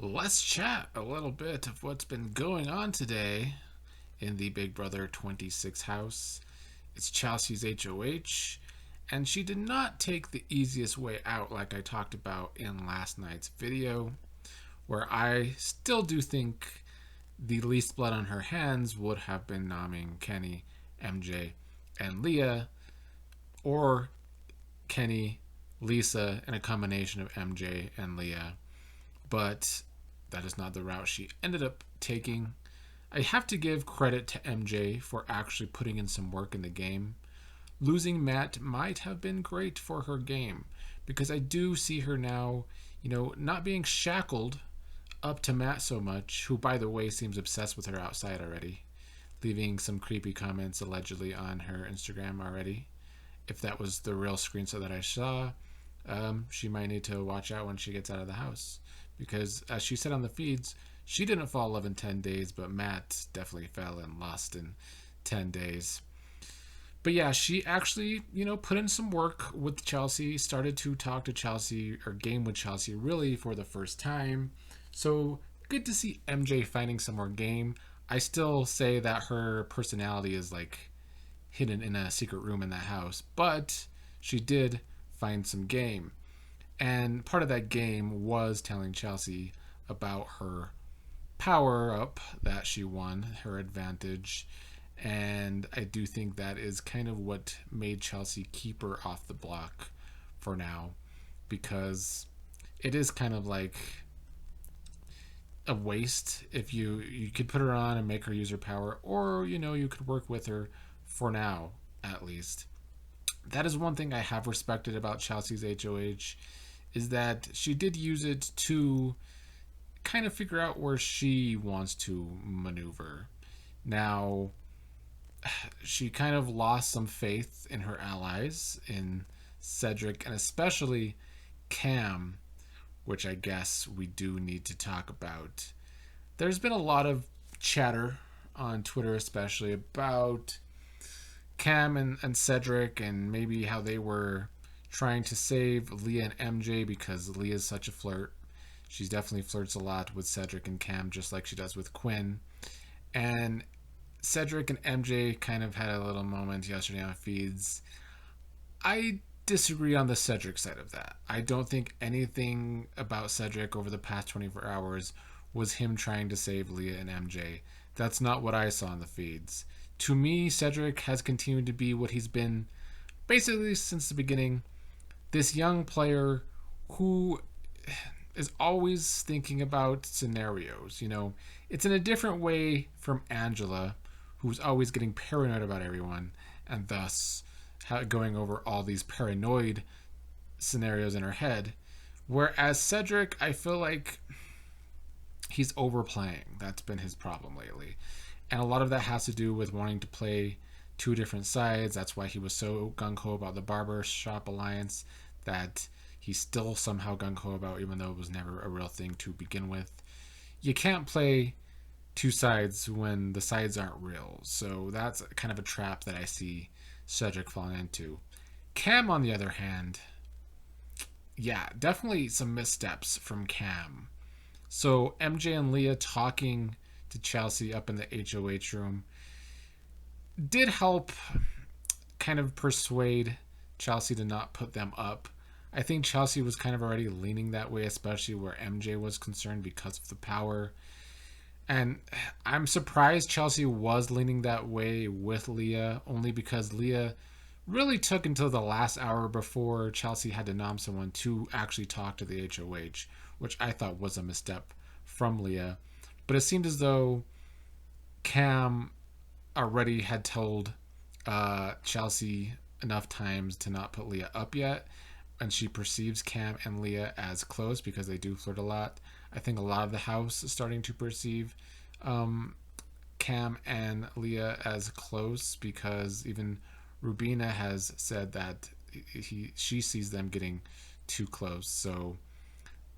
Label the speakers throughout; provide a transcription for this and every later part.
Speaker 1: Let's chat a little bit of what's been going on today in the Big Brother 26 house. It's Chelsea's HOH, and she did not take the easiest way out like I talked about in last night's video, where I still do think the least blood on her hands would have been nomming Kenny, MJ, and Leah, or Kenny, Lisa, and a combination of MJ and Leah. But that is not the route she ended up taking. I have to give credit to MJ for actually putting in some work in the game. Losing Matt might have been great for her game because I do see her now, not being shackled up to Matt so much, who, by the way, seems obsessed with her outside already, leaving some creepy comments allegedly on her Instagram already. If that was the real screenshot that I saw, she might need to watch out when she gets out of the house. Because, as she said on the feeds, she didn't fall in love in 10 days, but Matt definitely fell in lust in 10 days. But yeah, she actually, put in some work with Chelsea, started to talk to Chelsea, or game with Chelsea, really for the first time. So, good to see MJ finding some more game. I still say that her personality is like hidden in a secret room in that house, but she did find some game. And part of that game was telling Chelsea about her power up that she won, her advantage. And I do think that is kind of what made Chelsea keep her off the block for now, because it is kind of like a waste if you could put her on and make her use her power, or you could work with her for now at least. That is one thing I have respected about Chelsea's HOH, is that she did use it to kind of figure out where she wants to maneuver. Now, she kind of lost some faith in her allies, in Cedric, and especially Cam, which I guess we do need to talk about. There's been a lot of chatter on Twitter, especially about Cam and Cedric, and maybe how they were trying to save Leah and MJ because Leah's such a flirt. She definitely flirts a lot with Cedric and Cam, just like she does with Quinn. And Cedric and MJ kind of had a little moment yesterday on feeds. I disagree on the Cedric side of that. I don't think anything about Cedric over the past 24 hours was him trying to save Leah and MJ. That's not what I saw in the feeds. To me, Cedric has continued to be what he's been basically since the beginning. This young player who is always thinking about scenarios. It's in a different way from Angela, who's always getting paranoid about everyone and thus going over all these paranoid scenarios in her head. Whereas Cedric, I feel like he's overplaying. That's been his problem lately. And a lot of that has to do with wanting to play two different sides. That's why he was so gung-ho about the barber shop alliance that he's still somehow gung-ho about, even though it was never a real thing to begin with. You can't play two sides when the sides aren't real. So that's kind of a trap that I see Cedric falling into. Cam, on the other hand, yeah, definitely some missteps from Cam. So MJ and Leah talking to Chelsea up in the HOH room did help kind of persuade Chelsea to not put them up. I think Chelsea was kind of already leaning that way, especially where MJ was concerned because of the power. And I'm surprised Chelsea was leaning that way with Leah, only because Leah really took until the last hour before Chelsea had to nom someone to actually talk to the HOH, which I thought was a misstep from Leah. But it seemed as though Cam already had told Chelsea enough times to not put Leah up yet, and she perceives Cam and Leah as close because they do flirt a lot. I think a lot of the house is starting to perceive Cam and Leah as close, because even Rubina has said that she sees them getting too close. So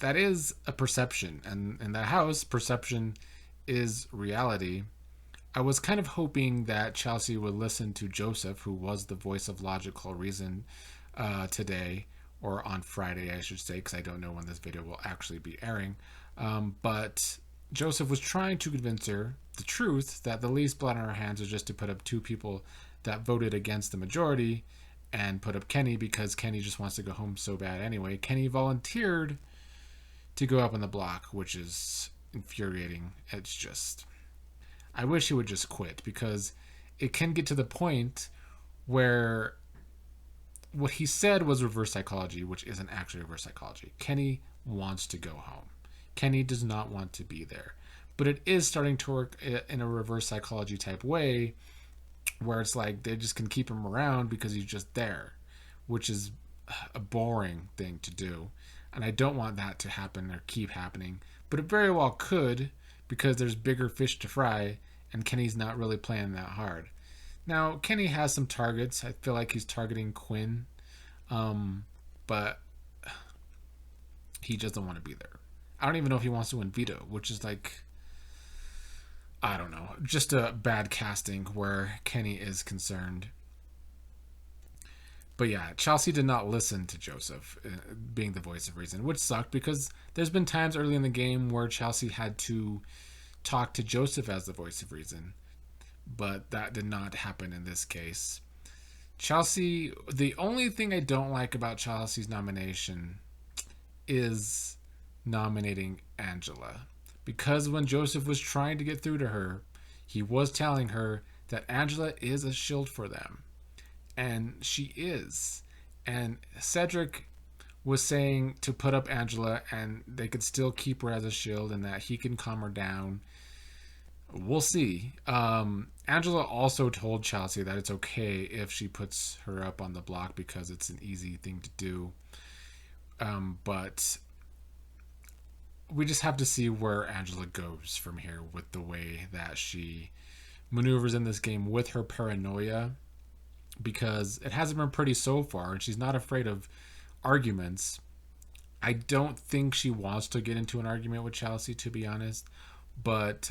Speaker 1: that is a perception, and in that house, perception is reality. I was kind of hoping that Chelsea would listen to Joseph, who was the voice of logical reason today, or on Friday, I should say, because I don't know when this video will actually be airing. But Joseph was trying to convince her the truth that the least blood on her hands was just to put up two people that voted against the majority and put up Kenny because Kenny just wants to go home so bad anyway. Kenny volunteered to go up on the block, which is infuriating. It's just, I wish he would just quit because it can get to the point where what he said was reverse psychology, which isn't actually reverse psychology. Kenny wants to go home. Kenny does not want to be there. But it is starting to work in a reverse psychology type way where it's like they just can keep him around because he's just there, which is a boring thing to do. And I don't want that to happen or keep happening. But it very well could because there's bigger fish to fry and Kenny's not really playing that hard. Now, Kenny has some targets. I feel like he's targeting Quinn. But he doesn't want to be there. I don't even know if he wants to win veto, which is like, I don't know, just a bad casting where Kenny is concerned. But yeah, Chelsea did not listen to Joseph being the voice of reason, which sucked because there's been times early in the game where Chelsea had to talk to Joseph as the voice of reason. But that did not happen in this case. Chelsea, the only thing I don't like about Chelsea's nomination is nominating Angela. Because when Joseph was trying to get through to her, he was telling her that Angela is a shield for them. And she is. And Cedric was saying to put up Angela and they could still keep her as a shield and that he can calm her down. We'll see. Angela also told Chelsea that it's okay if she puts her up on the block because it's an easy thing to do. But we just have to see where Angela goes from here with the way that she maneuvers in this game with her paranoia, because it hasn't been pretty so far and she's not afraid of arguments. I don't think she wants to get into an argument with Chelsea, to be honest, but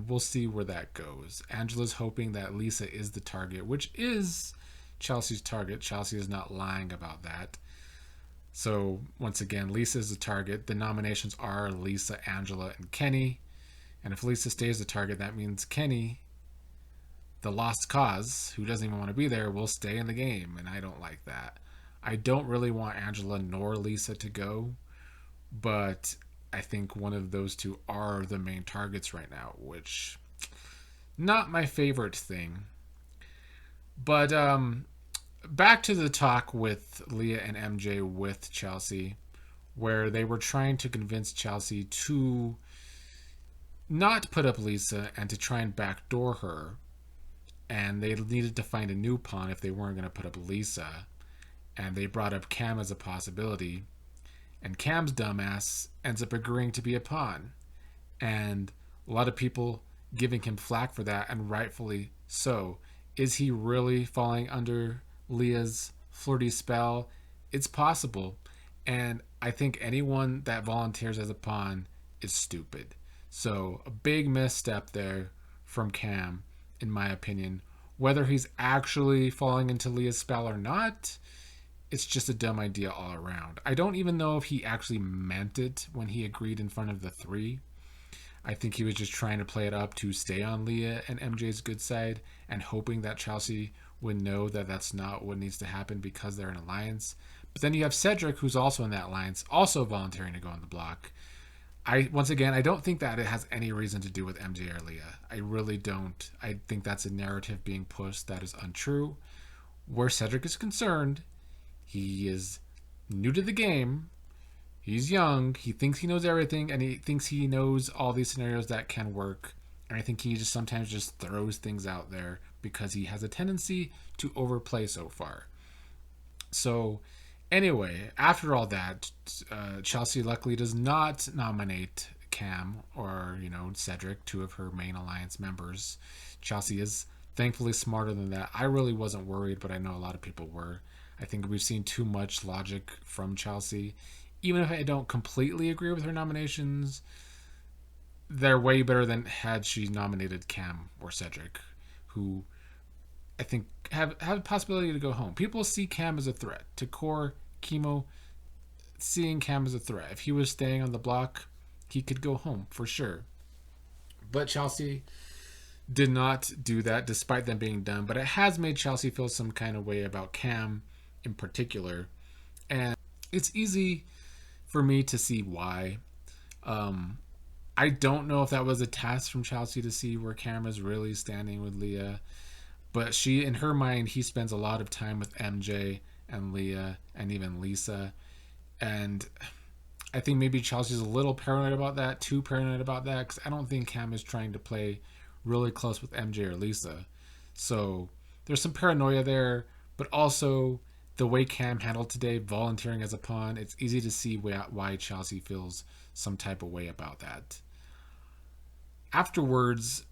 Speaker 1: we'll see where that goes. Angela's hoping that Lisa is the target, which is Chelsea's target. Chelsea is not lying about that. So, once again, Lisa is the target. The nominations are Lisa, Angela, and Kenny. And if Lisa stays the target, that means Kenny, the lost cause, who doesn't even want to be there, will stay in the game. And I don't like that. I don't really want Angela nor Lisa to go. But I think one of those two are the main targets right now, which, not my favorite thing. But, back to the talk with Leah and MJ with Chelsea, where they were trying to convince Chelsea to not put up Lisa and to try and backdoor her. And they needed to find a new pawn if they weren't going to put up Lisa. And they brought up Cam as a possibility. And Cam's dumbass ends up agreeing to be a pawn. And a lot of people giving him flack for that, and rightfully so. Is he really falling under Leah's flirty spell? It's possible, and I think anyone that volunteers as a pawn is stupid. So a big misstep there from Cam, in my opinion. Whether he's actually falling into Leah's spell or not, it's just a dumb idea all around. I don't even know if he actually meant it when he agreed in front of the three. I think he was just trying to play it up to stay on Leah and MJ's good side and hoping that Chelsea would know that that's not what needs to happen because they're an alliance. But then you have Cedric, who's also in that alliance, also volunteering to go on the block. Once again, I don't think that it has any reason to do with MJ or Leah. I really don't. I think that's a narrative being pushed that is untrue. Where Cedric is concerned, he is new to the game. He's young. He thinks he knows everything, and he thinks he knows all these scenarios that can work. And I think he just sometimes just throws things out there because he has a tendency to overplay so far. So, anyway, after all that, Chelsea luckily does not nominate Cam or, Cedric, two of her main alliance members. Chelsea is thankfully smarter than that. I really wasn't worried, but I know a lot of people were. I think we've seen too much logic from Chelsea. Even if I don't completely agree with her nominations, they're way better than had she nominated Cam or Cedric, who I think have a possibility to go home. People see Cam as a threat. To core Chemo, seeing Cam as a threat. If he was staying on the block, he could go home for sure. But Chelsea did not do that despite them being done. But it has made Chelsea feel some kind of way about Cam in particular. And it's easy for me to see why. I don't know if that was a test from Chelsea to see where Cam is really standing with Leah. But she, in her mind, he spends a lot of time with MJ and Leah and even Lisa. And I think maybe Chelsea's a little paranoid about that, too paranoid about that, because I don't think Cam is trying to play really close with MJ or Lisa. So there's some paranoia there, but also the way Cam handled today, volunteering as a pawn, it's easy to see why Chelsea feels some type of way about that. Afterwards,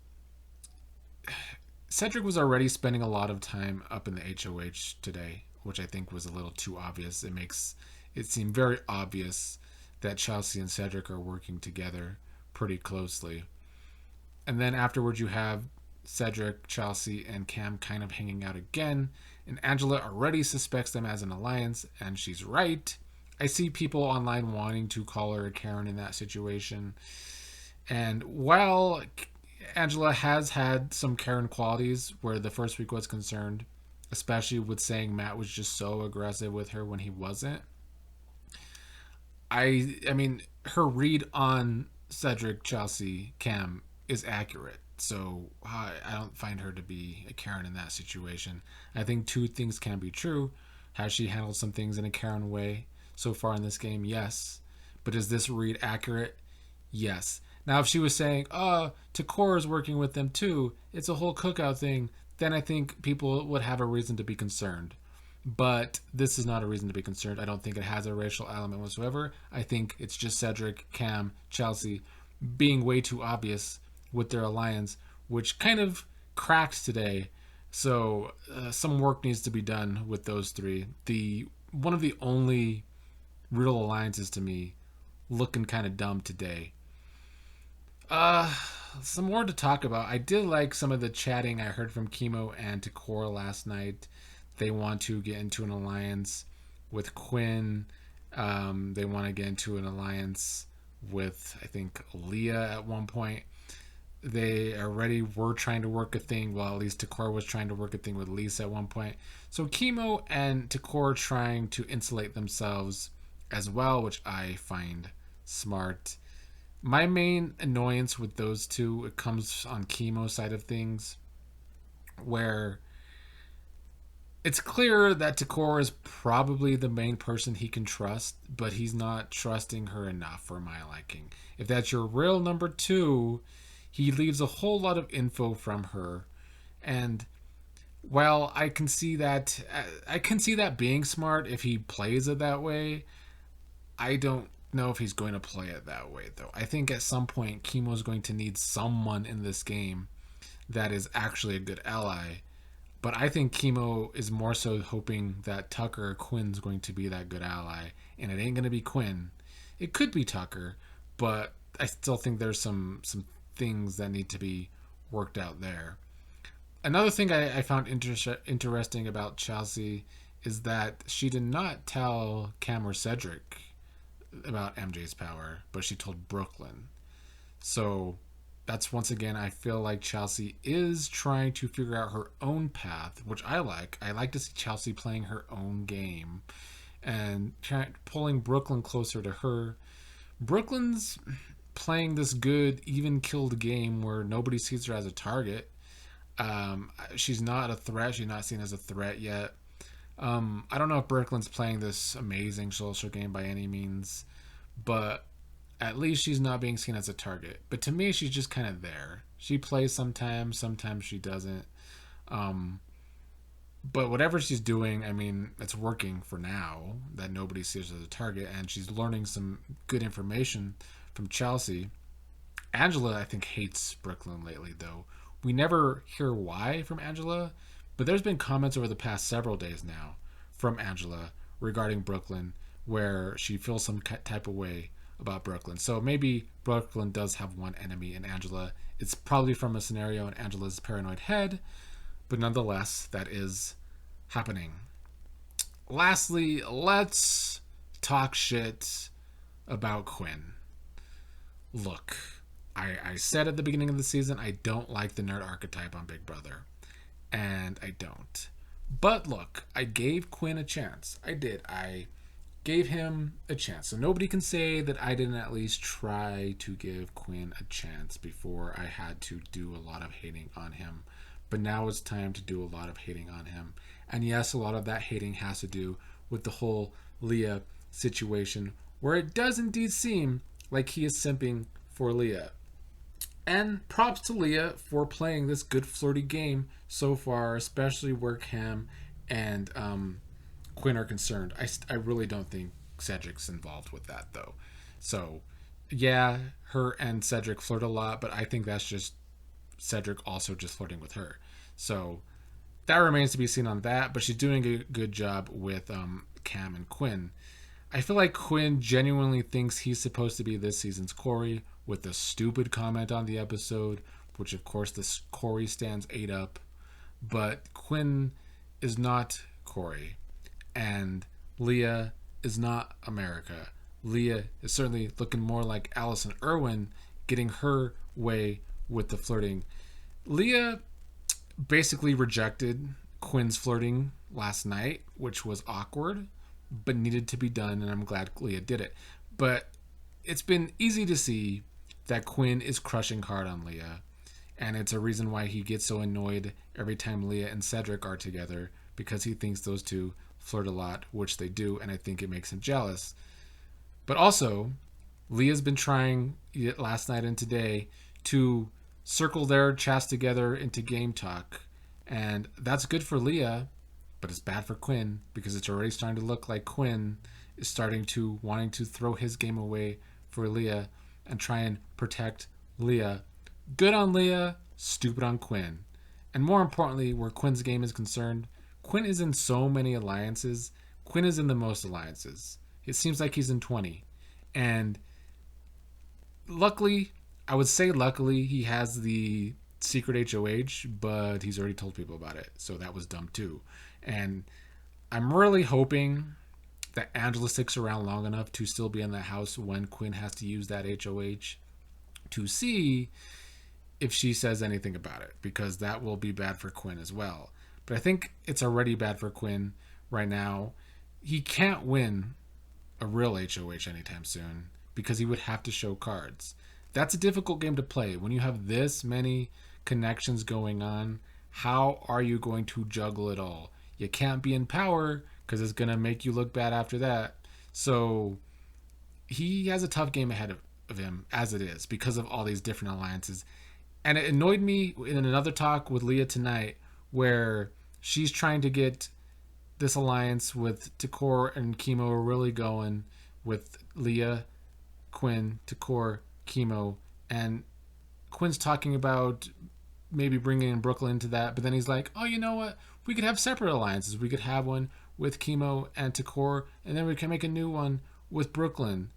Speaker 1: Cedric was already spending a lot of time up in the HOH today, which I think was a little too obvious. It makes it seem very obvious that Chelsea and Cedric are working together pretty closely. And then afterwards you have Cedric, Chelsea, and Cam kind of hanging out again, and Angela already suspects them as an alliance, and she's right. I see people online wanting to call her a Karen in that situation. And while Angela has had some Karen qualities where the first week was concerned, especially with saying Matt was just so aggressive with her when he wasn't, I mean, her read on Cedric, Chelsea, Cam is accurate. So I don't find her to be a Karen in that situation. I think two things can be true. Has she handled some things in a Karen way so far in this game? Yes. But is this read accurate? Yes. Now, if she was saying, Takora is working with them too, it's a whole cookout thing, then I think people would have a reason to be concerned. But this is not a reason to be concerned. I don't think it has a racial element whatsoever. I think it's just Cedric, Cam, Chelsea being way too obvious with their alliance, which kind of cracked today. So some work needs to be done with those three. One of the only real alliances to me looking kind of dumb today. Some more to talk about. I did like some of the chatting I heard from Chemo and Takora last night. They want to get into an alliance with Quinn. They want to get into an alliance with, I think, Leah at one point. They already were trying to work a thing. Well, at least Takora was trying to work a thing with Lisa at one point. So Chemo and Takora trying to insulate themselves as well, which I find smart. My main annoyance with those two, it comes on Chemo's side of things, where it's clear that Takora is probably the main person he can trust, but he's not trusting her enough for my liking. If that's your real number two, he leaves a whole lot of info from her. And while I can see that being smart if he plays it that way, I don't know if he's going to play it that way, though. I think at some point Chemo's going to need someone in this game that is actually a good ally. But I think Chemo is more so hoping that Tucker or Quinn's going to be that good ally. And it ain't going to be Quinn. It could be Tucker, but I still think there's some things that need to be worked out there. Another thing I found interesting about Chelsea is that she did not tell Cam or Cedric about MJ's power, but she told Brooklyn. So that's, once again, I feel like Chelsea is trying to figure out her own path, which I like. I like to see Chelsea playing her own game and pulling Brooklyn closer to her. Brooklyn's playing this good, even-killed game where nobody sees her as a target. She's not a threat. She's not seen as a threat yet. I don't know if Brooklyn's playing this amazing social game by any means, but at least she's not being seen as a target. But to me, she's just kind of there. She plays sometimes she doesn't. But whatever she's doing, I mean, it's working for now, that nobody sees her as a target, and she's learning some good information from Chelsea. Angela, I think, hates Brooklyn lately, though. We never hear why from Angela, but there's been comments over the past several days now from Angela regarding Brooklyn where she feels some type of way about Brooklyn. So maybe Brooklyn does have one enemy in Angela. It's probably from a scenario in Angela's paranoid head, but nonetheless, that is happening. Lastly, let's talk shit about Quinn. look, I said at the beginning of the season I don't like the nerd archetype on Big Brother, and I don't. But look, I gave Quinn a chance. I did. I gave him a chance. So nobody can say that I didn't at least try to give Quinn a chance before I had to do a lot of hating on him. But now it's time to do a lot of hating on him. And yes, a lot of that hating has to do with the whole Leah situation, where it does indeed seem like he is simping for Leah. And props to Leah for playing this good flirty game so far, especially where Cam and Quinn are concerned. I really don't think Cedric's involved with that, though. So, yeah, her and Cedric flirt a lot, but I think that's just Cedric also just flirting with her. So, that remains to be seen on that, but she's doing a good job with Cam and Quinn. I feel like Quinn genuinely thinks he's supposed to be this season's Corey with the stupid comment on the episode, which of course this Corey stands ate up. But Quinn is not Corey, and Leah is not America. Leah is certainly looking more like Allison Irwin getting her way with the flirting. Leah basically rejected Quinn's flirting last night, which was awkward, but needed to be done, and I'm glad Leah did it. But it's been easy to see that Quinn is crushing hard on Leah, and it's a reason why he gets so annoyed every time Leah and Cedric are together, because he thinks those two flirt a lot, which they do, and I think it makes him jealous. But also, Leah's been trying last night and today to circle their chats together into game talk, and that's good for Leah, but it's bad for Quinn, because it's already starting to look like Quinn is starting to wanting to throw his game away for Leah and try and protect Leah. Good on Leah, stupid on Quinn. And more importantly, where Quinn's game is concerned, Quinn is in so many alliances. Quinn is in the most alliances. It seems like he's in 20. And luckily, I would say luckily, he has the secret HOH, but he's already told people about it. So that was dumb too. And I'm really hoping that Angela sticks around long enough to still be in the house when Quinn has to use that HOH to see if she says anything about it, because that will be bad for Quinn as well. But I think it's already bad for Quinn right now. He can't win a real HOH anytime soon because he would have to show cards. That's a difficult game to play. When you have this many connections going on, how are you going to juggle it all? You can't be in power because it's going to make you look bad after that. So he has a tough game ahead of him as it is because of all these different alliances. And it annoyed me in another talk with Leah tonight where she's trying to get this alliance with Takor and Chemo really going with Leah, Quinn, Takor, Chemo, and Quinn's talking about maybe bringing in Brooklyn into that, but then he's like, oh, you know what? We could have separate alliances. We could have one with Chemo and Takor, and then we can make a new one with Brooklyn.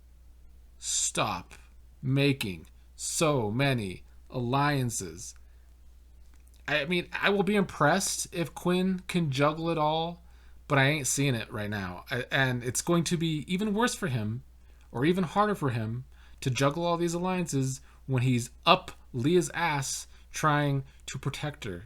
Speaker 1: Stop making so many alliances. I mean, I will be impressed if Quinn can juggle it all, but I ain't seeing it right now. And it's going to be even worse for him, or even harder for him, to juggle all these alliances when he's up Leah's ass trying to protect her.